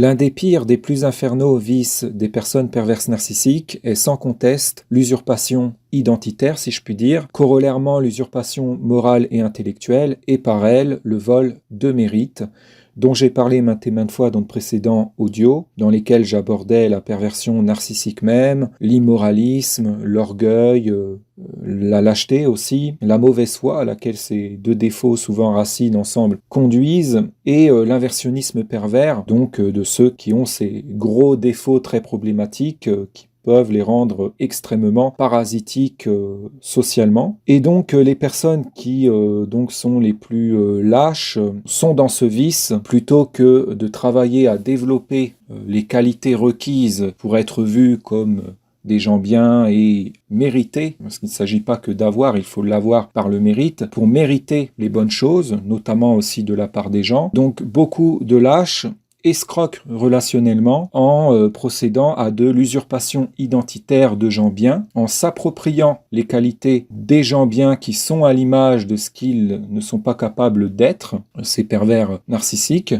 L'un des pires, des plus infernaux vices des personnes perverses narcissiques est sans conteste l'usurpation identitaire, si je puis dire, corollairement l'usurpation morale et intellectuelle, et par elle, le vol de mérite, dont j'ai parlé maintes et maintes fois dans de précédents audios, dans lesquels j'abordais la perversion narcissique même, l'immoralisme, l'orgueil, la lâcheté aussi, la mauvaise foi à laquelle ces deux défauts souvent racinent ensemble conduisent, et l'inversionnisme pervers, donc de ceux qui ont ces gros défauts très problématiques qui peuvent les rendre extrêmement parasitiques socialement. Et donc les personnes qui donc sont les plus lâches sont dans ce vice, plutôt que de travailler à développer les qualités requises pour être vus comme des gens bien et mérités, parce qu'il ne s'agit pas que d'avoir, il faut l'avoir par le mérite, pour mériter les bonnes choses, notamment aussi de la part des gens. Donc beaucoup de lâches escroquent relationnellement en procédant à de l'usurpation identitaire de gens bien, en s'appropriant les qualités des gens bien qui sont à l'image de ce qu'ils ne sont pas capables d'être, ces pervers narcissiques.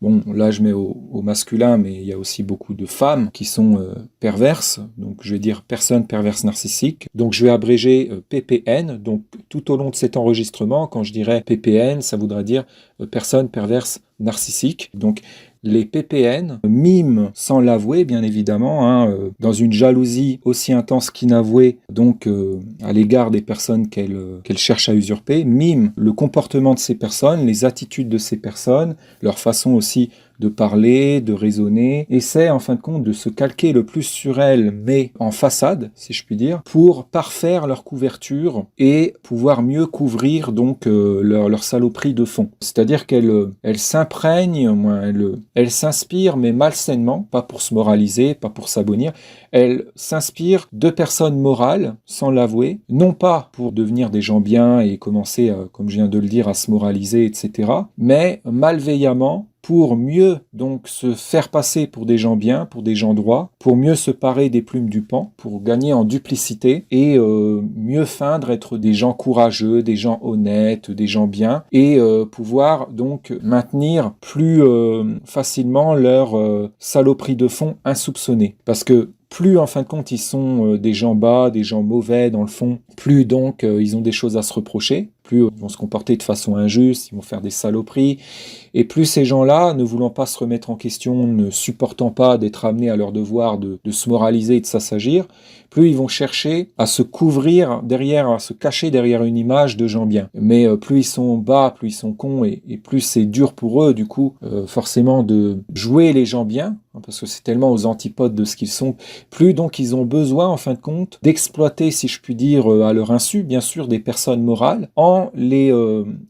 Bon, là je mets au masculin, mais il y a aussi beaucoup de femmes qui sont perverses, donc je vais dire personnes perverses narcissiques. Donc je vais abréger PPN, donc tout au long de cet enregistrement, quand je dirais PPN, ça voudra dire personnes perverses narcissiques. Donc les PPN miment sans l'avouer, bien évidemment, dans une jalousie aussi intense qu'inavouée, donc à l'égard des personnes qu'elles cherchent à usurper, miment le comportement de ces personnes, les attitudes de ces personnes, leur façon aussi de parler, de raisonner, essaient en fin de compte de se calquer le plus sur elles, mais en façade, si je puis dire, pour parfaire leur couverture et pouvoir mieux couvrir donc leur saloperie de fond. C'est-à-dire qu'elles s'imprègnent, elles s'inspirent, mais malsainement, pas pour se moraliser, pas pour s'abonir, elles s'inspirent de personnes morales, sans l'avouer, non pas pour devenir des gens bien et commencer, comme je viens de le dire, à se moraliser, etc., mais malveillamment, pour mieux donc se faire passer pour des gens bien, pour des gens droits, pour mieux se parer des plumes du paon, pour gagner en duplicité et mieux feindre être des gens courageux, des gens honnêtes, des gens bien, et pouvoir donc maintenir plus facilement leur saloperie de fond insoupçonnée. Parce que plus en fin de compte ils sont des gens bas, des gens mauvais dans le fond, plus donc ils ont des choses à se reprocher, plus ils vont se comporter de façon injuste, ils vont faire des saloperies, et plus ces gens-là, ne voulant pas se remettre en question, ne supportant pas d'être amenés à leur devoir de se moraliser et de s'assagir, plus ils vont chercher à se couvrir derrière, à se cacher derrière une image de gens bien. Mais plus ils sont bas, plus ils sont cons, et plus c'est dur pour eux, du coup, forcément de jouer les gens bien, parce que c'est tellement aux antipodes de ce qu'ils sont, plus donc ils ont besoin, en fin de compte, d'exploiter, si je puis dire, à leur insu, bien sûr, des personnes morales, en les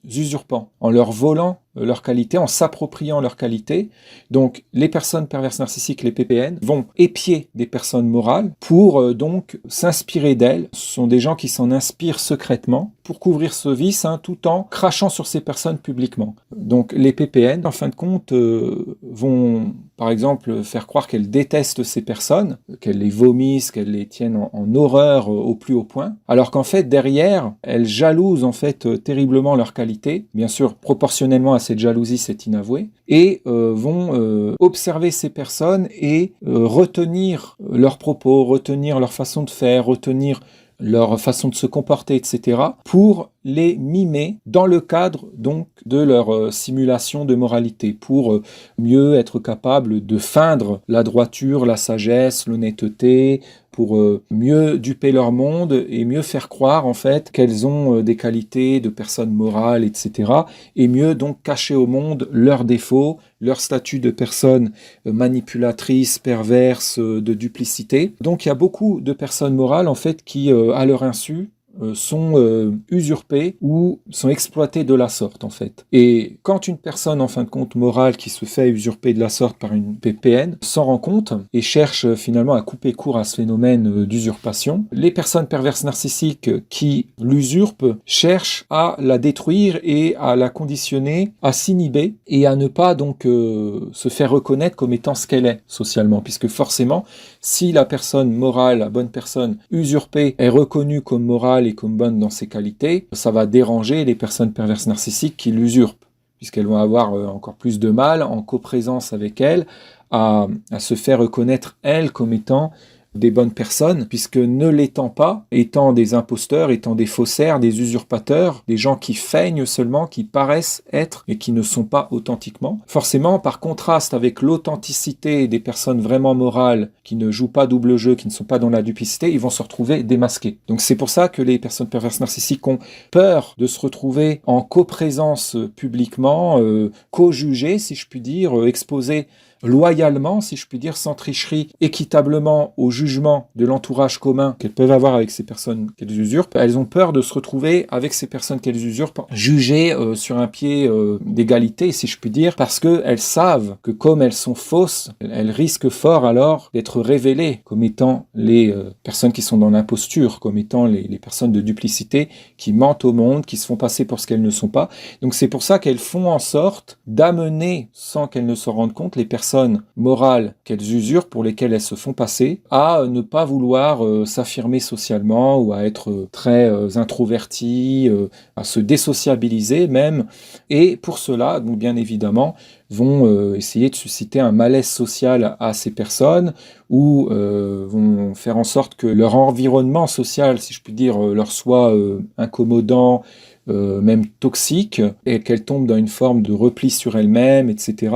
usurpant, en leur volant leurs qualités, en s'appropriant leurs qualités. Donc les personnes perverses narcissiques, les PPN, vont épier des personnes morales pour donc s'inspirer d'elles. Ce sont des gens qui s'en inspirent secrètement pour couvrir ce vice, tout en crachant sur ces personnes publiquement. Donc les PPN, en fin de compte, vont par exemple faire croire qu'elles détestent ces personnes, qu'elles les vomissent, qu'elles les tiennent en horreur au plus haut point, alors qu'en fait derrière, elles jalousent en fait terriblement leurs qualités, bien sûr proportionnellement à cette jalousie, c'est inavoué, et vont observer ces personnes et retenir leurs propos, retenir leur façon de faire, retenir leur façon de se comporter, etc., pour les mimer dans le cadre donc de leur simulation de moralité, pour mieux être capable de feindre la droiture, la sagesse, l'honnêteté, pour mieux duper leur monde et mieux faire croire en fait qu'elles ont des qualités de personnes morales, etc., et mieux donc cacher au monde leurs défauts, leur statut de personnes manipulatrices, perverses, de duplicité. Donc il y a beaucoup de personnes morales en fait qui, à leur insu, sont usurpées ou sont exploitées de la sorte en fait. Et quand une personne en fin de compte morale qui se fait usurper de la sorte par une PPN s'en rend compte et cherche finalement à couper court à ce phénomène d'usurpation, les personnes perverses narcissiques qui l'usurpent cherchent à la détruire et à la conditionner à s'inhiber et à ne pas donc se faire reconnaître comme étant ce qu'elle est socialement, puisque forcément si la personne morale, la bonne personne usurpée est reconnue comme morale et comme bonne dans ses qualités, ça va déranger les personnes perverses narcissiques qui l'usurpent, puisqu'elles vont avoir encore plus de mal, en coprésence avec elles, à se faire reconnaître, elles, comme étant des bonnes personnes, puisque ne l'étant pas, étant des imposteurs, étant des faussaires, des usurpateurs, des gens qui feignent seulement, qui paraissent être et qui ne sont pas authentiquement. Forcément, par contraste avec l'authenticité des personnes vraiment morales, qui ne jouent pas double jeu, qui ne sont pas dans la duplicité, ils vont se retrouver démasqués. Donc c'est pour ça que les personnes perverses narcissiques ont peur de se retrouver en coprésence publiquement, co-jugées, si je puis dire, exposées loyalement, si je puis dire, sans tricherie, équitablement au jugement de l'entourage commun qu'elles peuvent avoir avec ces personnes qu'elles usurpent. Elles ont peur de se retrouver avec ces personnes qu'elles usurpent, jugées sur un pied d'égalité, si je puis dire, parce qu'elles savent que comme elles sont fausses, elles risquent fort alors d'être révélées comme étant les personnes qui sont dans l'imposture, comme étant les personnes de duplicité qui mentent au monde, qui se font passer pour ce qu'elles ne sont pas. Donc c'est pour ça qu'elles font en sorte d'amener, sans qu'elles ne se rendent compte, les personnes morales qu'elles usurpent, pour lesquelles elles se font passer, à ne pas vouloir s'affirmer socialement ou à être très introverties, à se désociabiliser même. Et pour cela, donc bien évidemment, vont essayer de susciter un malaise social à ces personnes ou vont faire en sorte que leur environnement social, si je puis dire, leur soit incommodant, même toxique, et qu'elles tombent dans une forme de repli sur elles-mêmes, etc.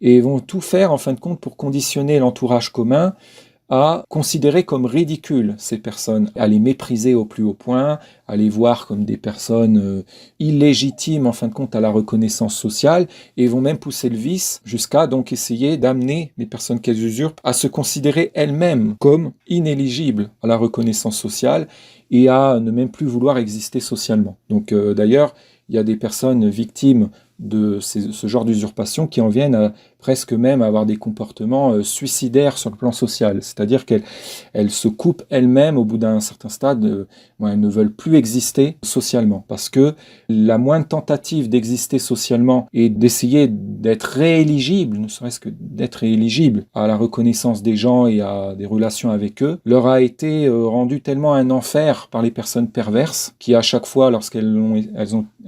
Et vont tout faire, en fin de compte, pour conditionner l'entourage commun à considérer comme ridicules ces personnes, à les mépriser au plus haut point, à les voir comme des personnes illégitimes, en fin de compte, à la reconnaissance sociale, et vont même pousser le vice jusqu'à donc essayer d'amener les personnes qu'elles usurpent à se considérer elles-mêmes comme inéligibles à la reconnaissance sociale et à ne même plus vouloir exister socialement. Donc d'ailleurs, il y a des personnes victimes de ce genre d'usurpation qui en viennent à presque même à avoir des comportements suicidaires sur le plan social. C'est-à-dire qu'elles se coupent elles-mêmes au bout d'un certain stade, elles ne veulent plus exister socialement. Parce que la moindre tentative d'exister socialement et d'essayer d'être rééligible, ne serait-ce que d'être rééligible à la reconnaissance des gens et à des relations avec eux, leur a été rendue tellement un enfer par les personnes perverses qui, à chaque fois, lorsqu'elles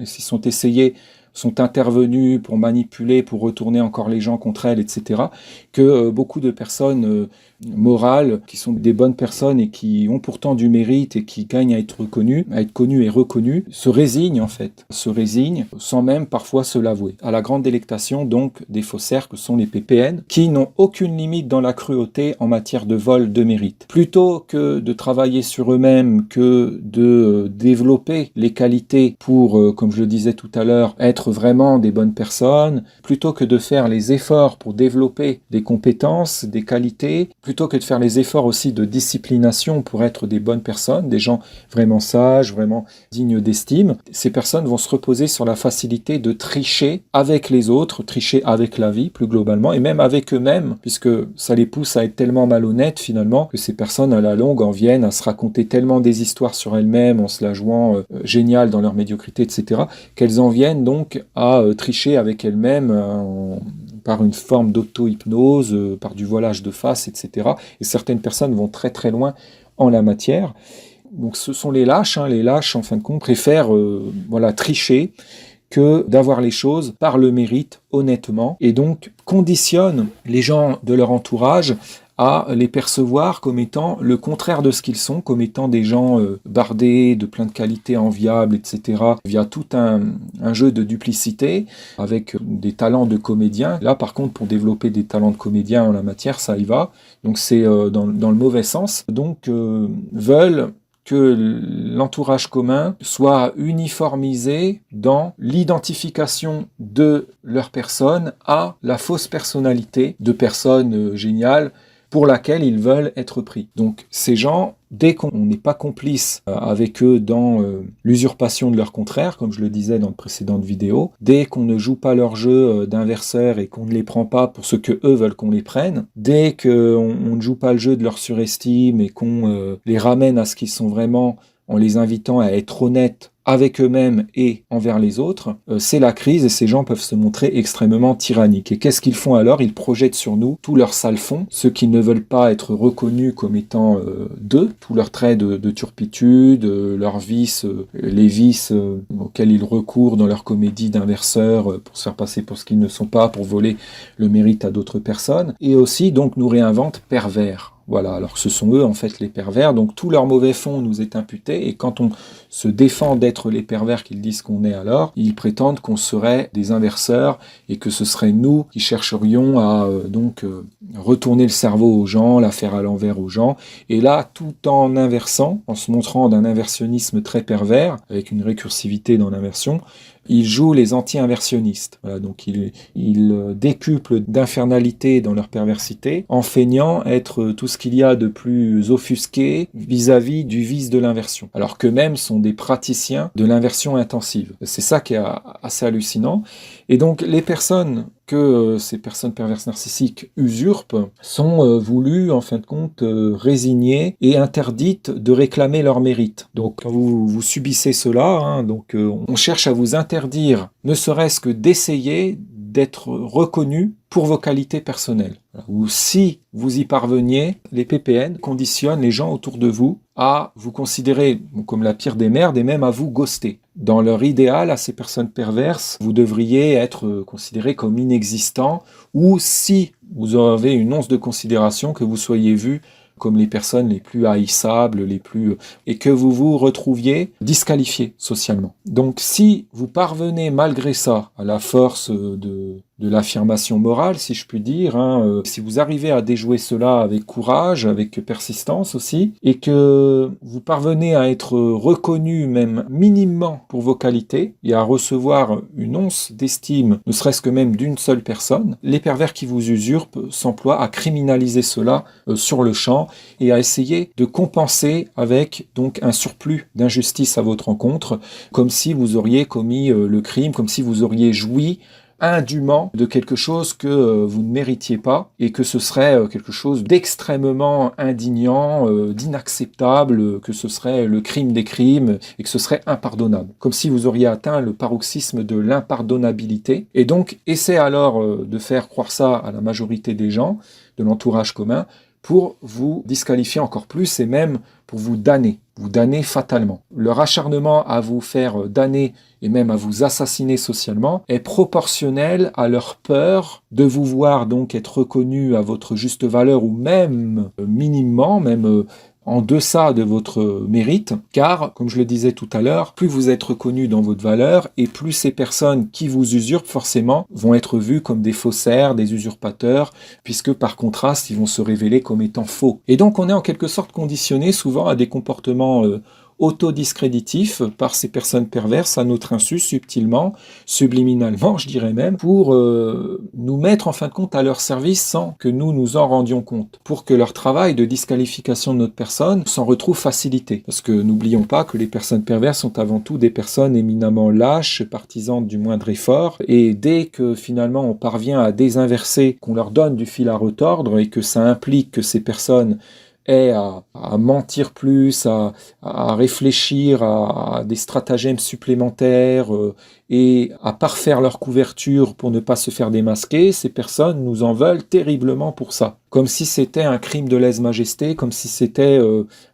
s'y sont essayées, sont intervenus pour manipuler, pour retourner encore les gens contre elles, etc., que beaucoup de personnes morales, qui sont des bonnes personnes et qui ont pourtant du mérite et qui gagnent à être connues et reconnues, se résignent en fait, sans même parfois se l'avouer. À la grande délectation donc des faussaires que sont les PPN, qui n'ont aucune limite dans la cruauté en matière de vol de mérite. Plutôt que de travailler sur eux-mêmes, que de développer les qualités pour, comme je le disais tout à l'heure, être vraiment des bonnes personnes, plutôt que de faire les efforts pour développer des compétences, des qualités, plutôt que de faire les efforts aussi de disciplination pour être des bonnes personnes, des gens vraiment sages, vraiment dignes d'estime, ces personnes vont se reposer sur la facilité de tricher avec les autres, tricher avec la vie plus globalement, et même avec eux-mêmes, puisque ça les pousse à être tellement malhonnêtes finalement, que ces personnes à la longue en viennent à se raconter tellement des histoires sur elles-mêmes, en se la jouant géniale dans leur médiocrité, etc., qu'elles en viennent donc à tricher avec elles-mêmes par une forme d'auto-hypnose, par du voilage de face, etc. Et certaines personnes vont très très loin en la matière. Donc ce sont les lâches. Les lâches, en fin de compte, préfèrent tricher que d'avoir les choses par le mérite, honnêtement, et donc conditionnent les gens de leur entourage à les percevoir comme étant le contraire de ce qu'ils sont, comme étant des gens bardés, de plein de qualités enviables, etc., via tout un jeu de duplicité, avec des talents de comédien. Là, par contre, pour développer des talents de comédien en la matière, ça y va. Donc c'est dans le mauvais sens. Donc veulent que l'entourage commun soit uniformisé dans l'identification de leur personne à la fausse personnalité de personnes géniales pour laquelle ils veulent être pris. Donc ces gens, dès qu'on n'est pas complice avec eux dans l'usurpation de leur contraire, comme je le disais dans de précédentes vidéos, dès qu'on ne joue pas leur jeu d'inverseur et qu'on ne les prend pas pour ce que eux veulent qu'on les prenne, dès qu'on ne joue pas le jeu de leur surestime et qu'on les ramène à ce qu'ils sont vraiment en les invitant à être honnêtes avec eux-mêmes et envers les autres, c'est la crise et ces gens peuvent se montrer extrêmement tyranniques. Et qu'est-ce qu'ils font alors? Ils projettent sur nous tous leurs sales fonds, ceux qui ne veulent pas être reconnus comme étant d'eux, tous leurs traits de turpitude, leurs vices, les vices auxquels ils recourent dans leur comédie d'inverseurs pour se faire passer pour ce qu'ils ne sont pas, pour voler le mérite à d'autres personnes, et aussi donc nous réinventent pervers. Voilà, alors que ce sont eux en fait les pervers, donc tout leur mauvais fond nous est imputé, et quand on se défend d'être les pervers qu'ils disent qu'on est alors, ils prétendent qu'on serait des inverseurs, et que ce serait nous qui chercherions à retourner le cerveau aux gens, la faire à l'envers aux gens, et là, tout en inversant, en se montrant d'un inversionnisme très pervers, avec une récursivité dans l'inversion, ils jouent les anti-inversionnistes. Voilà, donc ils décuplent d'infernalité dans leur perversité en feignant être tout ce qu'il y a de plus offusqué vis-à-vis du vice de l'inversion. Alors qu'eux-mêmes sont des praticiens de l'inversion intensive. C'est ça qui est assez hallucinant. Et donc les personnes que ces personnes perverses narcissiques usurpent sont voulues en fin de compte résignées et interdites de réclamer leur mérite. Donc quand vous subissez cela, on cherche à vous interdire ne serait-ce que d'essayer d'être reconnu pour vos qualités personnelles. Ou si vous y parveniez, les PPN conditionnent les gens autour de vous à vous considérer comme la pire des merdes et même à vous ghoster. Dans leur idéal, à ces personnes perverses, vous devriez être considéré comme inexistant, ou si vous avez une once de considération, que vous soyez vu comme les personnes les plus haïssables, et que vous vous retrouviez disqualifié socialement. Donc si vous parvenez malgré ça à la force de l'affirmation morale, si je puis dire, si vous arrivez à déjouer cela avec courage, avec persistance aussi, et que vous parvenez à être reconnu même minimement pour vos qualités, et à recevoir une once d'estime, ne serait-ce que même d'une seule personne, les pervers qui vous usurpent s'emploient à criminaliser cela sur le champ, et à essayer de compenser avec donc un surplus d'injustice à votre encontre, comme si vous auriez commis le crime, comme si vous auriez joui indûment de quelque chose que vous ne méritiez pas, et que ce serait quelque chose d'extrêmement indignant, d'inacceptable, que ce serait le crime des crimes, et que ce serait impardonnable. Comme si vous auriez atteint le paroxysme de l'impardonnabilité. Et donc, essaie alors de faire croire ça à la majorité des gens, de l'entourage commun, pour vous disqualifier encore plus et même pour vous damner fatalement. Leur acharnement à vous faire damner et même à vous assassiner socialement est proportionnel à leur peur de vous voir donc être reconnu à votre juste valeur, ou même minimement, même en deçà de votre mérite, car, comme je le disais tout à l'heure, plus vous êtes reconnu dans votre valeur, et plus ces personnes qui vous usurpent, forcément, vont être vues comme des faussaires, des usurpateurs, puisque par contraste, ils vont se révéler comme étant faux. Et donc, on est en quelque sorte conditionné souvent à des comportements autodiscréditif par ces personnes perverses à notre insu, subtilement, subliminalement, je dirais même, pour nous mettre en fin de compte à leur service sans que nous nous en rendions compte, pour que leur travail de disqualification de notre personne s'en retrouve facilité. Parce que n'oublions pas que les personnes perverses sont avant tout des personnes éminemment lâches, partisanes du moindre effort, et dès que finalement on parvient à désinverser, qu'on leur donne du fil à retordre, et que ça implique que ces personnes est à mentir plus, à réfléchir à des stratagèmes supplémentaires et à parfaire leur couverture pour ne pas se faire démasquer, ces personnes nous en veulent terriblement pour ça. Comme si c'était un crime de lèse-majesté, comme si c'était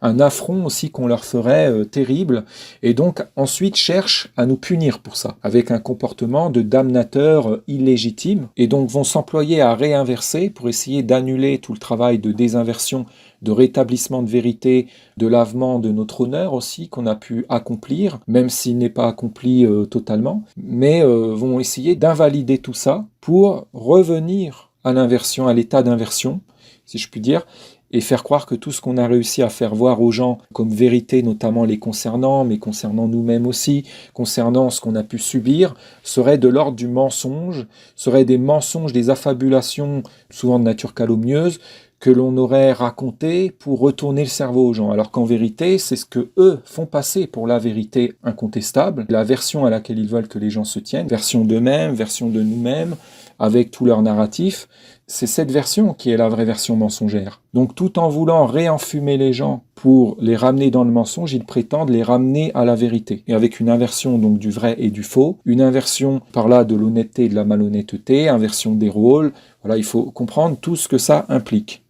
un affront aussi qu'on leur ferait terrible, et donc ensuite cherchent à nous punir pour ça, avec un comportement de damnateur illégitime, et donc vont s'employer à réinverser pour essayer d'annuler tout le travail de désinversion, de rétablissement de vérité, de lavement de notre honneur aussi qu'on a pu accomplir, même s'il n'est pas accompli totalement, mais vont essayer d'invalider tout ça pour revenir à l'inversion, à l'état d'inversion, si je puis dire, et faire croire que tout ce qu'on a réussi à faire voir aux gens comme vérité, notamment les concernant, mais concernant nous-mêmes aussi, concernant ce qu'on a pu subir, serait de l'ordre du mensonge, serait des mensonges, des affabulations, souvent de nature calomnieuse, que l'on aurait raconté pour retourner le cerveau aux gens, alors qu'en vérité, c'est ce que eux font passer pour la vérité incontestable, la version à laquelle ils veulent que les gens se tiennent, version d'eux-mêmes, version de nous-mêmes, avec tout leur narratif. C'est cette version qui est la vraie version mensongère. Donc tout en voulant réenfumer les gens pour les ramener dans le mensonge, ils prétendent les ramener à la vérité. Et avec une inversion donc du vrai et du faux, une inversion par là de l'honnêteté et de la malhonnêteté, inversion des rôles. Voilà, il faut comprendre tout ce que ça implique.